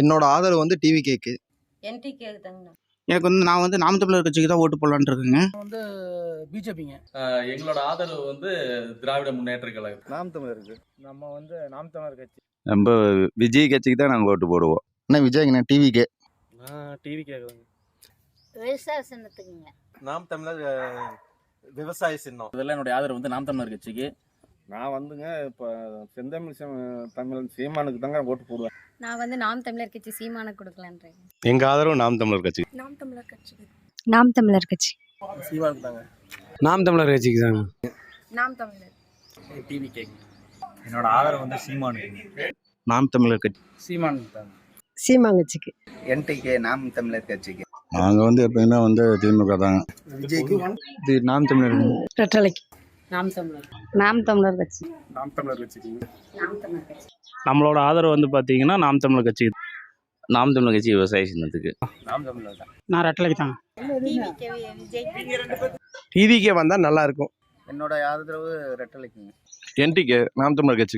என்னோட ஆதரவு வந்து டிவிகேக்கு. என்டிகே தாங்கண்ணா. எனக்கு நான் நாம் தமிழர் கட்சிக்கு தான் ஓட்டு போடலான்னு இருக்குங்க. பிஜேபிங்க. எங்களோட ஆதரவு திராவிட முன்னேற்ற கழகம். நாம் தமிழருக்கு. நம்ம நாம் தமிழர் கட்சி. நம்ம விஜய் கட்சிக்கு தான் நாங்கள் ஓட்டு போடுவோம். அண்ணா விஜய்ங்கண்ணா டிவிகே. டிவிகே. விவசாய சின்னத்துக்குங்க. நாம் தமிழர் விவசாய சின்னம். இதெல்லாம் என்னுடைய ஆதரவு நாம் தமிழர் கட்சிக்கு. நான் இப்போ செந்தமிழ் தமிழ் சீமானுக்கு தாங்க ஓட்டு போடுவேன். நான் நாம் தமிழர் கட்சி சீமானுக்கு கொடுக்கலான்றேன். எங்க ஆதரவு நாம் தமிழர் கட்சி. நாம் தமிழர் கட்சி. நாம் தமிழர் கட்சி. சீமானுக்கு தாங்க. நாம் தமிழர் கட்சிக்கு தாங்க. நாம் தமிழர். டிவிகே. என்னோட ஆதரவு சீமானுக்கு. நாம் தமிழர் கட்சி. சீமானுக்கு தாங்க. சீமான் கட்சிக்கு. என்டிகே நாம் தமிழர் கட்சிக்கு. நாங்கள் எப்பயுமே திமுக தாங்க. விஜய்க்கு. இது நாம் தமிழர். ரெட்டலைக்கு. நாம் தமிழர். நாம் தமிழர் கட்சி. நாம் தமிழர் கட்சிக்கு. நாம் தமிழர் கட்சி. நம்மளோட ஆதரவு பார்த்தீங்கன்னா நாம் தமிழர் கட்சி. நாம் தமிழர் கட்சி விவசாய சின்னத்துக்கு. நாம் தமிழர் தான். நான் ரெட்டலைக்கு தாங்க. டிவிகே வந்தால் நல்லா இருக்கும். என்னோட ஆதரவு ரெட்டலைக்குங்க. என்டிகே நாம் தமிழர் கட்சி.